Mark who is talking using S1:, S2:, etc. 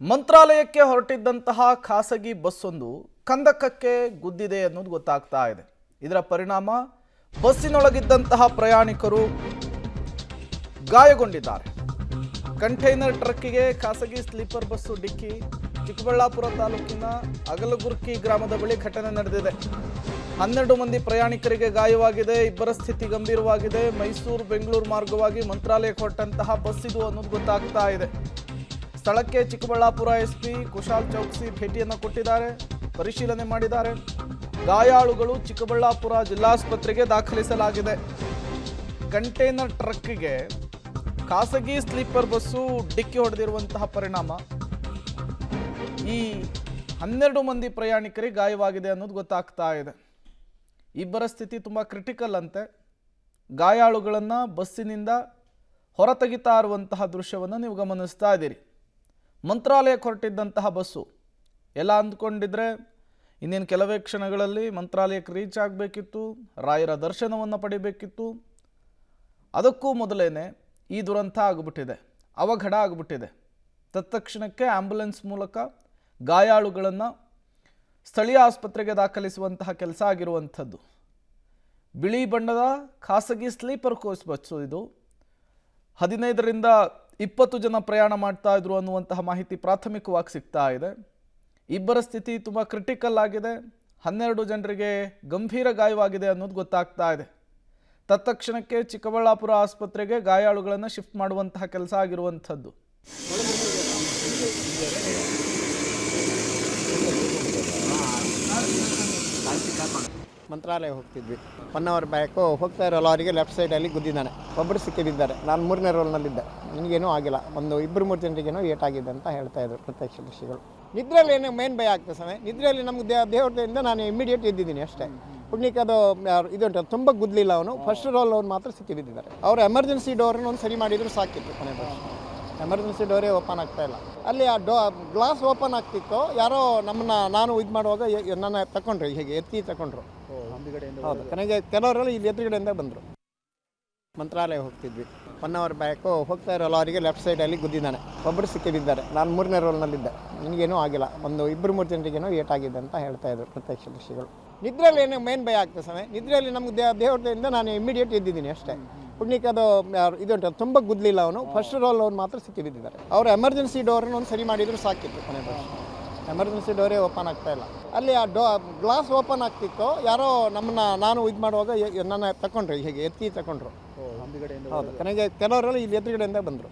S1: ಮಂತ್ರಾಲಯಕ್ಕೆ ಹೊರಟಿದ್ದಂತಹ ಖಾಸಗಿ ಬಸ್ಸೊಂದು ಕಂದಕಕ್ಕೆ ಗುದ್ದಿದೆ ಅನ್ನೋದು ಗೊತ್ತಾಗ್ತಾ ಇದೆ. ಇದರ ಪರಿಣಾಮ ಬಸ್ಸಿನೊಳಗಿದ್ದಂತಹ ಪ್ರಯಾಣಿಕರು ಗಾಯಗೊಂಡಿದ್ದಾರೆ. ಕಂಟೈನರ್ ಟ್ರಕ್ಕಿಗೆ ಖಾಸಗಿ ಸ್ಲೀಪರ್ ಬಸ್ಸು ಡಿಕ್ಕಿ. ಚಿಕ್ಕಬಳ್ಳಾಪುರ ತಾಲೂಕಿನ ಅಗಲಗುರ್ಕಿ ಗ್ರಾಮದ ಬಳಿ ಘಟನೆ ನಡೆದಿದೆ. 12 ಮಂದಿ ಪ್ರಯಾಣಿಕರಿಗೆ ಗಾಯವಾಗಿದೆ. ಇಬ್ಬರ ಸ್ಥಿತಿ ಗಂಭೀರವಾಗಿದೆ. ಮೈಸೂರು ಬೆಂಗಳೂರು ಮಾರ್ಗವಾಗಿ ಮಂತ್ರಾಲಯಕ್ಕೆ ಹೊರಟಂತಹ ಬಸ್ ಇದು ಅನ್ನೋದು ಗೊತ್ತಾಗ್ತಾ ಇದೆ. ಸ್ಥಳಕ್ಕೆ ಚಿಕ್ಕಬಳ್ಳಾಪುರ ಎಸ್ಪಿ ಕುಶಾಲ್ ಚೌಕ್ಸಿ ಭೇಟಿಯನ್ನು ಕೊಟ್ಟಿದ್ದಾರೆ, ಪರಿಶೀಲನೆ ಮಾಡಿದ್ದಾರೆ. ಗಾಯಾಳುಗಳು ಚಿಕ್ಕಬಳ್ಳಾಪುರ ಜಿಲ್ಲಾಸ್ಪತ್ರೆಗೆ ದಾಖಲಿಸಲಾಗಿದೆ. ಕಂಟೈನರ್ ಟ್ರಕ್ಗೆ ಖಾಸಗಿ ಸ್ಲೀಪರ್ ಬಸ್ಸು ಡಿಕ್ಕಿ ಹೊಡೆದಿರುವಂತಹ ಪರಿಣಾಮ ಈ 12 ಮಂದಿ ಪ್ರಯಾಣಿಕರಿಗೆ ಗಾಯವಾಗಿದೆ ಅನ್ನೋದು ಗೊತ್ತಾಗ್ತಾ ಇದೆ. ಇಬ್ಬರ ಸ್ಥಿತಿ ತುಂಬ ಕ್ರಿಟಿಕಲ್ ಅಂತೆ. ಗಾಯಾಳುಗಳನ್ನು ಬಸ್ಸಿನಿಂದ ಹೊರತೆಗಿತಾ ಇರುವಂತಹ ದೃಶ್ಯವನ್ನು ನೀವು ಗಮನಿಸ್ತಾ ಇದ್ದೀರಿ. ಮಂತ್ರಾಲಯಕ್ಕೆ ಹೊರಟಿದ್ದಂತಹ ಬಸ್ಸು ಎಲ್ಲ ಅಂದ್ಕೊಂಡಿದ್ರೆ ಇನ್ನೇನು ಕೆಲವೇ ಕ್ಷಣಗಳಲ್ಲಿ ಮಂತ್ರಾಲಯಕ್ಕೆ ರೀಚ್ ಆಗಬೇಕಿತ್ತು, ರಾಯರ ದರ್ಶನವನ್ನು ಪಡಿಬೇಕಿತ್ತು. ಅದಕ್ಕೂ ಮೊದಲೇ ಈ ದುರಂತ ಆಗಿಬಿಟ್ಟಿದೆ, ಅವಘಡ ಆಗಿಬಿಟ್ಟಿದೆ. ತತ್ಕ್ಷಣಕ್ಕೆ ಆಂಬ್ಯುಲೆನ್ಸ್ ಮೂಲಕ ಗಾಯಾಳುಗಳನ್ನು ಸ್ಥಳೀಯ ಆಸ್ಪತ್ರೆಗೆ ದಾಖಲಿಸುವಂತಹ ಕೆಲಸ ಆಗಿರುವಂಥದ್ದು. ಬಿಳಿ ಬಣ್ಣದ ಖಾಸಗಿ ಸ್ಲೀಪರ್ ಕೋಚ್ ಬಸ್ಸು ಇದು. 15ರಿಂದ 20 ಜನ ಪ್ರಯಾಣ ಮಾಡ್ತಾ ಇದ್ರು ಅನ್ನುವಂತಹ ಮಾಹಿತಿ ಪ್ರಾಥಮಿಕವಾಗಿ ಸಿಗ್ತಾ ಇದೆ. ಇಬ್ಬರ ಸ್ಥಿತಿ ತುಂಬ ಕ್ರಿಟಿಕಲ್ ಆಗಿದೆ. 12 ಜನರಿಗೆ ಗಂಭೀರ ಗಾಯವಾಗಿದೆ ಅನ್ನೋದು ಗೊತ್ತಾಗ್ತಾ ಇದೆ. ತತ್ಕ್ಷಣಕ್ಕೆ ಚಿಕ್ಕಬಳ್ಳಾಪುರ ಆಸ್ಪತ್ರೆಗೆ ಗಾಯಾಳುಗಳನ್ನು ಶಿಫ್ಟ್ ಮಾಡುವಂತಹ ಕೆಲಸ ಆಗಿರುವಂಥದ್ದು.
S2: ಮಂತ್ರಾಲಯ ಹೋಗ್ತಿದ್ವಿ. 1 ಅವರ್ ಬ್ಯಾಕು ಹೋಗ್ತಾ ಇರೋ ಲಾರಿಗೆ ಲೆಫ್ಟ್ ಸೈಡಲ್ಲಿ ಗುದ್ದಿದ್ದಾನೆ. ಒಬ್ಬರು ಸಿಕ್ಕಿಬಿದ್ದಾರೆ. ನಾನು 3ನೇ ರೋಲ್ನಲ್ಲಿದ್ದೆ. ನನಗೇನೂ ಆಗಿಲ್ಲ. 2-3 ಜನರಿಗೇನೋ ಏಟಾಗಿದೆ ಅಂತ ಹೇಳ್ತಾ ಇದ್ರು ಪ್ರತ್ಯಕ್ಷದರ್ಶಿಗಳು. ನಿದ್ರೆಯಲ್ಲಿ ಏನು ಮೇನ್ ಭಯ ಆಗ್ತದೆ ಸಮಯ. ನಿದ್ರೆಯಲ್ಲಿ ನಮ್ಗೆ ದೇವತೆಯಿಂದ ನಾನು ಇಮಿಡಿಯೇಟ್ ಇದ್ದಿದ್ದೀನಿ ಅಷ್ಟೇ. ಪುಣ್ಯಕ್ಕೆ ಅದು ಇದು ತುಂಬ ಗುದ್ದಲಿಲ್ಲ. ಅವನು ಫಸ್ಟ್ ರೋಲ್ ಅವ್ರು ಮಾತ್ರ ಸಿಕ್ಕಿಬಿದ್ದಿದ್ದಾರೆ. ಅವರು ಎಮರ್ಜೆನ್ಸಿ ಡೋರನ್ನು ಒಂದು ಸರಿ ಮಾಡಿದ್ರು ಸಾಕಿತ್ತು. ಕೊನೆ ಬಸ್ ಎಮರ್ಜೆನ್ಸಿ ಡೋರೇ ಓಪನ್ ಆಗ್ತಾ ಇಲ್ಲ. ಅಲ್ಲಿ ಆ ಗ್ಲಾಸ್ ಓಪನ್ ಆಗ್ತಿತ್ತು. ಯಾರೋ ನಾನು ಇದು ಮಾಡುವಾಗ ನನ್ನ ತಗೊಂಡ್ರು, ಹೀಗೆ ಎತ್ತಿ ತಗೊಂಡ್ರು. ಹೌದು, ಕೊನೆಗೆ ಕೆಲವರೆಲ್ಲ ಇಲ್ಲಿ ಎದುರುಗಡೆಯಿಂದ ಬಂದರು. ಮಂತ್ರಾಲಯ ಹೋಗ್ತಿದ್ವಿ. 1 ಅವರ್ ಬ್ಯಾಕು ಹೋಗ್ತಾ ಇರೋ ಲಾರಿಗೆ ಲೆಫ್ಟ್ ಸೈಡಲ್ಲಿ ಗುದ್ದಿದ್ದಾನೆ. ಒಬ್ಬರು ಸಿಕ್ಕಿಬಿದ್ದಾರೆ. ನಾನು 3ನೇ ರೋಲ್ನಲ್ಲಿದ್ದೆ. ನನಗೇನೂ ಆಗಿಲ್ಲ. 2-3 ಜನರಿಗೇನೋ ಏಟಾಗಿದೆ ಅಂತ ಹೇಳ್ತಾ ಇದ್ರು ಪ್ರತ್ಯಕ್ಷದರ್ಶಿಗಳು. ನಿದ್ರೆಯಲ್ಲಿ ಏನು ಮೇನ್ ಭಯ ಆಗ್ತದೆ ಸಮಯ. ನಿದ್ರೆಯಲ್ಲಿ ನಮ್ಗೆ ದೇವತೆಯಿಂದ ನಾನು ಇಮಿಡಿಯೇಟ್ ಇದ್ದಿದ್ದೀನಿ ಅಷ್ಟೇ. ಪುಣ್ಯಕ್ಕೆ ಅದು ಇದು ತುಂಬ ಗುದ್ದಲಿಲ್ಲ. ಅವನು ಫಸ್ಟ್ ರೋಲ್ ಅವ್ರು ಮಾತ್ರ ಸಿಕ್ಕಿಬಿದ್ದಿದ್ದಾರೆ. ಅವರು ಎಮರ್ಜೆನ್ಸಿ ಡೋರನ್ನು ಒಂದು ಸರಿ ಮಾಡಿದ್ರು ಸಾಕಿತ್ತು. ಕೊನೆ ಬಸ್ ಎಮರ್ಜೆನ್ಸಿ ಡೋರೇ ಓಪನ್ ಆಗ್ತಾ ಇಲ್ಲ. ಅಲ್ಲಿ ಆ ಗ್ಲಾಸ್ ಓಪನ್ ಆಗ್ತಿತ್ತು. ಯಾರೋ ನಾನು ಇದು ಮಾಡುವಾಗ ನನ್ನ ತಗೊಂಡ್ರು, ಹೀಗೆ ಎತ್ತಿ ತಗೊಂಡ್ರು. ಹೌದು, ಕೊನೆಗೆ ಕೆಲವರೆಲ್ಲ ಇಲ್ಲಿ ಎದುರುಗಡೆಯಿಂದ ಬಂದರು.